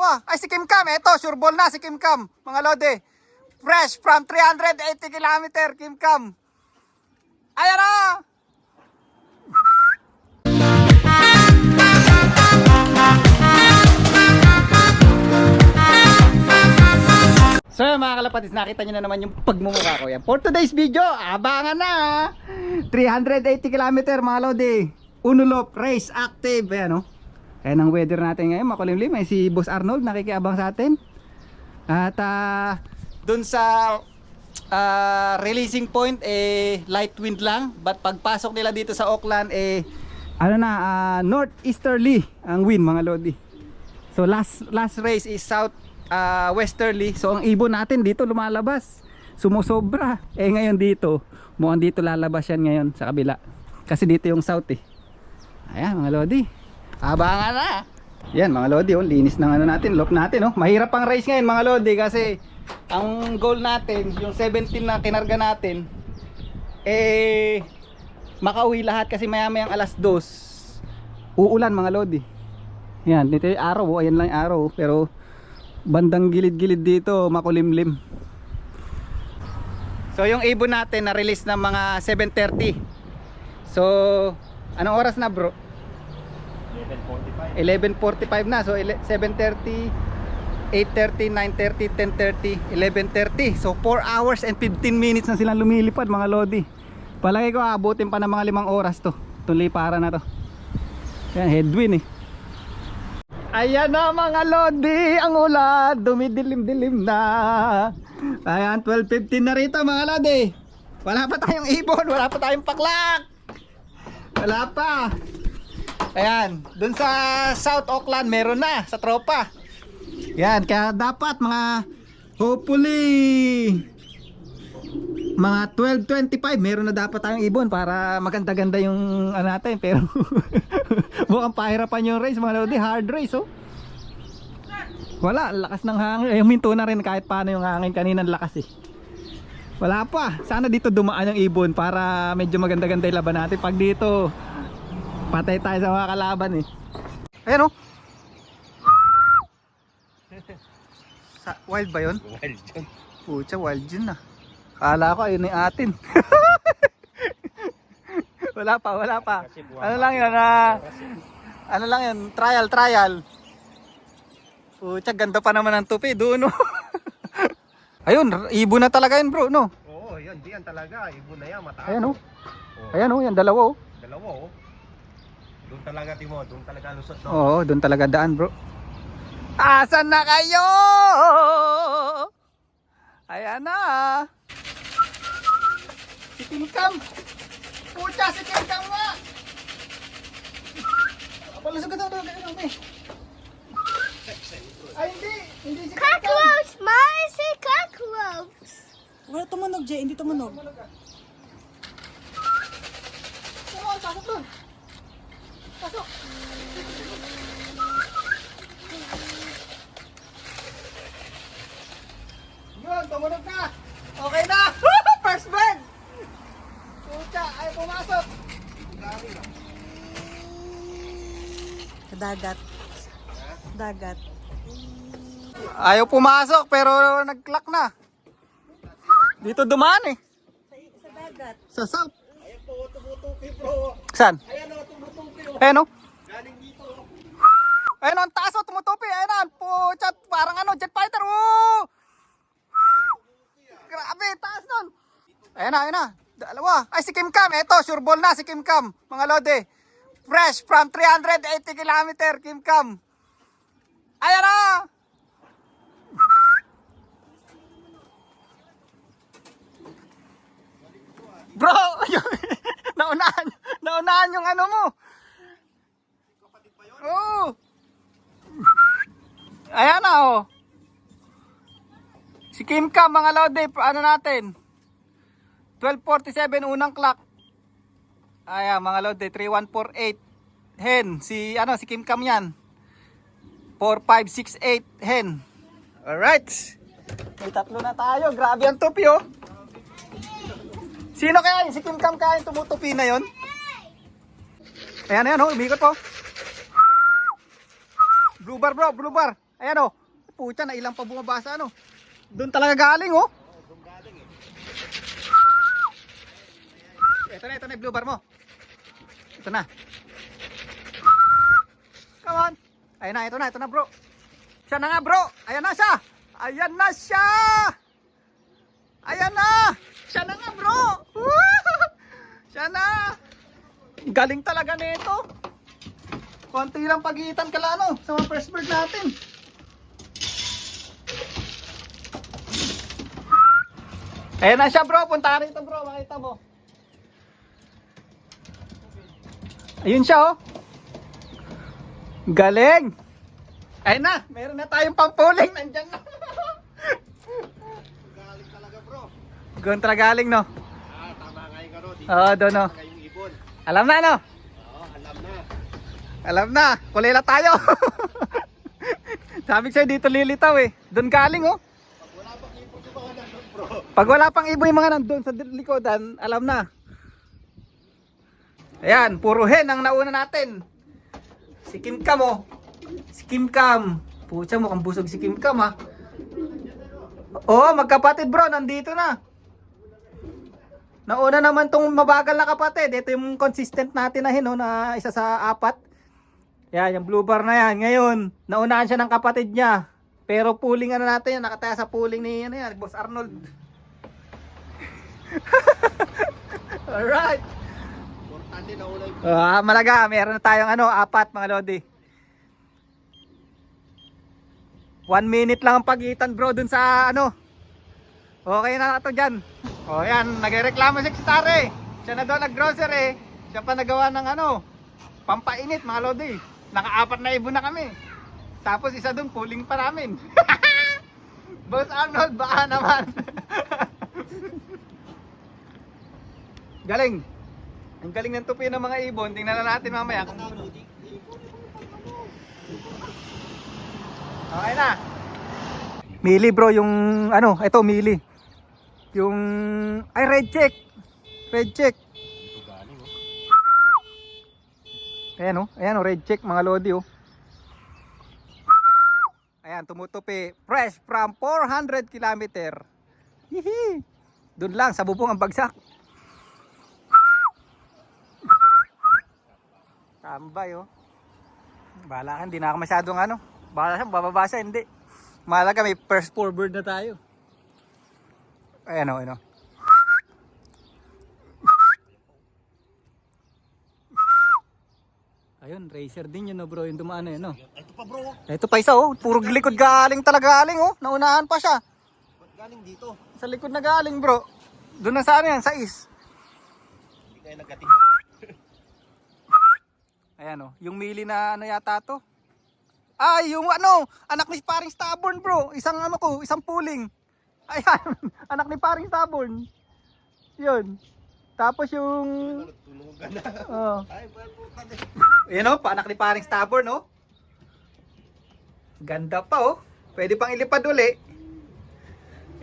Dalawa. Ay, si Kim Cam. Ito, sure ball na si Kim Cam. Mga lodi. Fresh from 380 kilometer, Kim Cam. Ayan na! So mga kalapatis, nakita nyo na naman yung pagmumukha ko yan. For today's video, abangan na! 380 kilometer mga lodi. Unulop, race, active. Ayan o. Ayan ang weather natin ngayon, makulimlim. Ay si Boss Arnold nakikiabang sa atin. At dun sa releasing point, light wind lang. But pagpasok nila dito sa Auckland, northeasterly ang wind mga lodi. So last race is south westerly. So ang ibon natin dito lumalabas, sumusobra. Ngayon dito, mukhang dito lalabas yan ngayon sa kabila. Kasi dito yung south eh. Ayan mga lodi, abangan na. Yan mga lodi, oh, linis ng ano natin, loop natin oh. Mahirap ang race ngayon mga lodi kasi ang goal natin, yung 17 na kinarga natin, makauwi lahat kasi maya mayang alas 2 uulan mga lodi. Yan, dito yung araw oh, ayan lang yung araw. Pero bandang gilid-gilid dito makulimlim. So yung ibon natin na release ng mga 7:30. So anong oras na bro? 11:45 na. So 7:30, 8:30, 9:30, 10:30, 11:30. So 4 hours and 15 minutes na silang lumilipad mga lodi. Palagi ko abutin pa ng mga 5 oras to. Itong liparan na to. Yan, headwind eh. Ayan na mga lodi, ang ulan, dumidilim-dilim na. Ayan, 12:15 na rito mga lodi. Wala pa tayong ibon, wala pa tayong paklak. Wala pa. Ayan, dun sa South Auckland meron na, sa tropa. Yan, kaya dapat mga, hopefully mga 12:25 meron na dapat tayong ibon para maganda-ganda yung ano natin. Pero mukhang pahirapan yung race mga lodi, hard race oh. Wala, lakas ng hangin. Huminto na rin kahit paano yung hangin kanina, lakas eh. Wala pa, sana dito dumaan yung ibon para medyo maganda-ganda yung laban natin. Pag dito patay tayo sa mga kalaban eh. Ayan oh. Wild ba yun? Wild yun. Pucha, wild yun na. Kala ko ayun yung atin. Wala pa. Ano lang yun, ano lang yun, trial. Pucha, ganda pa naman ng tupi doon, no? Ayun, ibon na talaga yun, bro, no? Oo, yun, diyan talaga. Ibon na yan, mataas. Ayan, oh. Ayan, oh, yan, dalawa, oh. Dalawa, oh. Doon talaga, Timo. Doon talaga lusot, no? Oo, doon talaga daan, bro. Asan na kayo? Ayan na. Si Kim Cam. Pucha, si Kim Cam nga. Palusog ka daw, Ay, hindi si Kim Cam. Cockroach! Mine say cockroach! Wala tumunog, Jay. Hindi tumunog. Pasok doon. Pasok. Yun, tumunog na. Okay na. First bird. Pucha, ayaw pumasok. Sa dagat. Dagat. Ayaw pumasok pero nag-clock na. Dito dumaan eh. Sa dagat. Sa south. Ayan po, tumutupi, bro. Saan? Ayan, oh, tumutupi, oh. Ayan o. Galing dito, oh. Ayan o, ang taas o, tumutupi. Ayan o, pucha, parang ano, jet fighter. Oh! Grabe, taas nun. Ayan na. Dalawa. Ay, si Kim Cam. Ito, sure ball na si Kim Cam. Mga lodi. Fresh from 380 kilometer, Kim Cam. Ayan na. Bro, naunahan yung ano mo. Oo. Ayan na oh. Si Kim Cam mga lodi, ano natin? 12:47 unang clock. Ayan mga lodi, 3148 hen. Si Kim Cam yan. 4568 hen. Alright. May tatlo na tayo. Grabe ang tupi oh. Sino kaya yun? Si Kim Cam kaya yung tumutupi na yun? Ayan oh, umikot po. Blue bar bro, blue bar. Ayan oh. Pucha, na ilang pa bumabasa ano. Doon talaga galing oh. Doon galing eh. Ito na yung blue bar mo. Ito na. Come on. Ayan na, ito na bro. Siya na nga bro. Ayan na siya. Ayan na siya. Ayan na. Siya na nga bro. Siya na. Galing talaga nito. Konti lang pagitan kala ano sa mga first bird natin. Ayan na siya bro. Punta ka rito bro. Makita mo. Ayun siya oh. Galing. Ayun na. Meron na tayong pampuling. Nandyan na. Galing talaga bro. Gawin talaga galing no. Tama nga yung karo. Dito Oo doon no. kayong ibon. Alam na no. Oo, alam na. Alam na. Kulila tayo. Sabi ko sa'yo dito lilitaw eh. Doon galing oh. Pag wala pang ibon yung mga nandun bro. Pag wala pang ibo yung mga nandun sa likodan, alam na. Ayan, puro hen ang nauna natin. Si Kim Cam oh. Si Kim Cam. Pucha, mukhang busog si Kim Cam ha. Oo, magkapatid bro, nandito na. Nauna naman tong mabagal na kapatid. Ito yung consistent natin na hen oh, na isa sa 4. Yan, yung blue bar na yan. Ngayon, naunahan siya ng kapatid niya. Pero pooling ano natin yan, nakataya sa pooling ni ano yan, Boss Arnold. Alright. Importante na ulay. Malaga, meron na tayong ano, 4 mga lodi. 1 minute lang ang pagitan bro dun sa ano. Okay na ito dyan. O yan, nagreklamo si Tare. Siya na doon nag-grocery. Siya pa nagawa ng ano, pampainit mga lodi. Naka-4 na ibon na kami. Tapos isa doon, pooling pa namin. Boss Arnold, baka naman. Galing. Ang galing ng tupi ng mga ibon. Tingnan na natin mamaya kung okay na. Mili bro, yung ano, ito mili. Yung ay red check. Red check. Dito galing oh. Ayan oh, red check mga lodi oh. Ayan, tumutupi. Fresh from 400 km. Hihi. Doon lang sa bubong ang bagsak. Tambay oh. Bahala ka, hindi na ako masyadong ano. Bahala siya, bababa siya, hindi. Mahalaga may first 4 bird na tayo. Ayan oh, ayan oh. Ayun, racer din yun no bro, yung dumaan na yun no. Ito pa bro. Ito pa isa oh, puro likod galing talaga galing oh. Naunahan pa siya. Ba't galing dito? Sa likod na galing bro. Doon na sa ano yan, sa is. Hindi kayo nagkating. Ayan oh, yung mili na ano yata to. Ay, yung ano, anak ni paring stubborn bro. Isang ano ko, isang pooling. Ayan, anak ni paring stubborn. Yun. Tapos yung Tulungan na. oh. Ay, importante. Ayan oh, anak ni paring stubborn oh. Ganda pa oh. Pwede pang ilipad uli.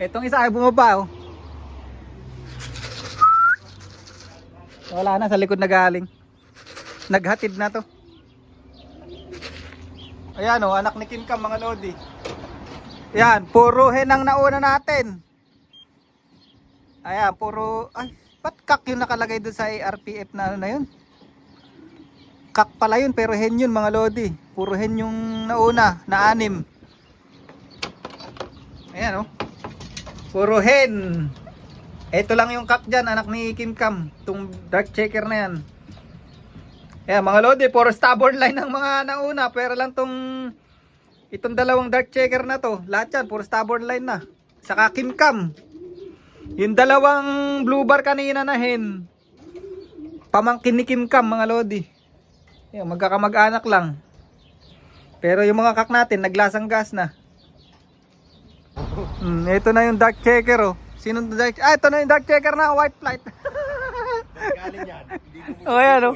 Etong isa ay bumaba oh. Wala na, sa likod na galing. Naghatid na to. Ayan oh, anak ni Kim Cam mga lodi. Ayan, puro hen ang nauna natin. Ayan, puro ay, ba't kak yung nakalagay doon sa RPF na ano na yun? Kak pala yun, pero hen yun mga lodi. Puro hen yung nauna, na 6. Ayan oh. Puro hen. Ito lang yung kak dyan, anak ni Kim Cam. Itong dark checker na yan. Ayan mga lodi, puro stubborn line ng mga nauna. Pero lang itong dalawang dark checker na to. Lahat yan, puro stubborn line na. Saka Kim Cam. Yung dalawang blue bar kanina na hen. Pamangkin ni Kim Cam mga lodi. Ayan, magkakamag-anak lang. Pero yung mga kak natin, naglasang gas na. Ito na yung dark checker oh. Sino dark? Ah, ito na yung dark checker na white flight. Galing yan. Hindi ko Oh, ayan oh.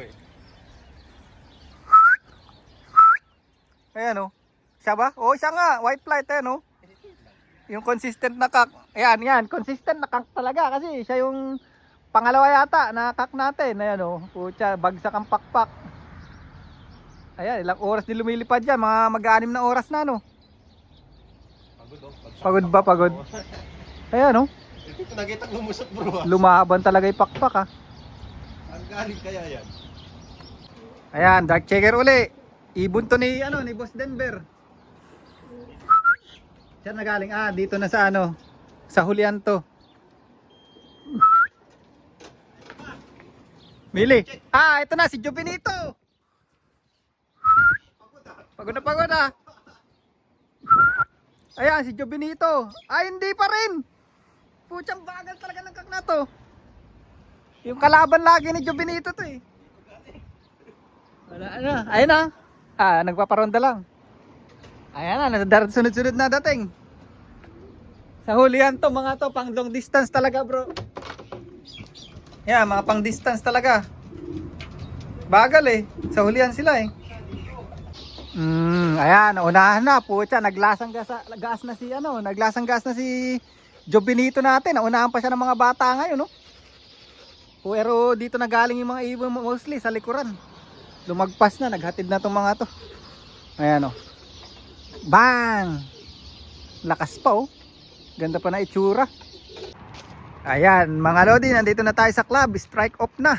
Ayan oh. Siya ba? Oh, siya nga. White flight ayan oh. Yung consistent na kak. Ayan, yan. Consistent na kak talaga kasi siya yung pangalawa yata na kak natin. Ayan oh. Pucha, bagsak ang pakpak. Ayan, ilang oras din lumilipad yan. Mga mag-6 na oras na no. Pagod ba? Pagod. Ayan, oh. Hindi ko nakita lumusot bro. Lumaban talaga yung pakpak, ah. Ang galing kaya yan. Ayan, dark checker uli. Ibon to ni, ano, ni Boss Denver. Saan na galing? Ah, dito na sa ano, sa hulihan to. Mili. Ah, ito na, si Jubinito. Pagod na pagod, ah. Ayan, si Jubinito. Ay, hindi pa rin. Putsang bagal talaga ng kak na to. Yung kalaban lagi ni Jubinito to, eh. Wala na. Ayun na. Ah, nagpaparonda lang. Ayan na, sunod-sunod na dating. Sa hulihan to, mga to, pang long distance talaga, bro. Yan, mga pang distance talaga. Bagal eh. Sa hulihan sila eh. Ayan, unahan na. Pucha, naglasang gas na si ano, naglasang gas na si Jobinito natin. Naunahan pa siya ng mga bata ngayon, no? Pero dito na galing yung mga ibon mostly sa likuran. Lumagpas na, naghatid na tong mga to. Ayan, oh. Bang! Lakas pa, oh. Ganda pa na itsura. Ayan, mga lodi, nandito na tayo sa club. Strike off na.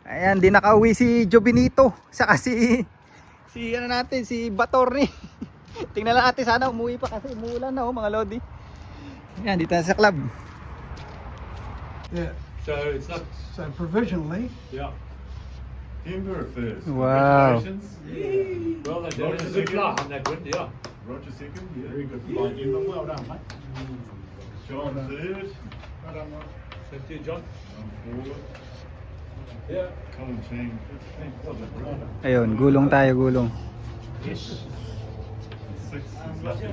Ayan, di nakauwi si Jobinito. Saka si ano natin, si Batorni. Tingnan lang natin, sana umuwi pa kasi umuulan na, oh, mga lodi. Ayan, dito na sa club. Yeah. So it's not. So provisionally, Yeah. Denver first. Wow. Congratulations. Well, they're doing a good flight on that one, yeah. Roger second. Yeah. Very good flight, Denver. Well done, mate. John third. Well done, mate. Thank you, John. I'm fourth. Yeah. Colin Chang fifth. Well done. Ayun, gulong tayo, gulong. Yes. Sixth is lucky.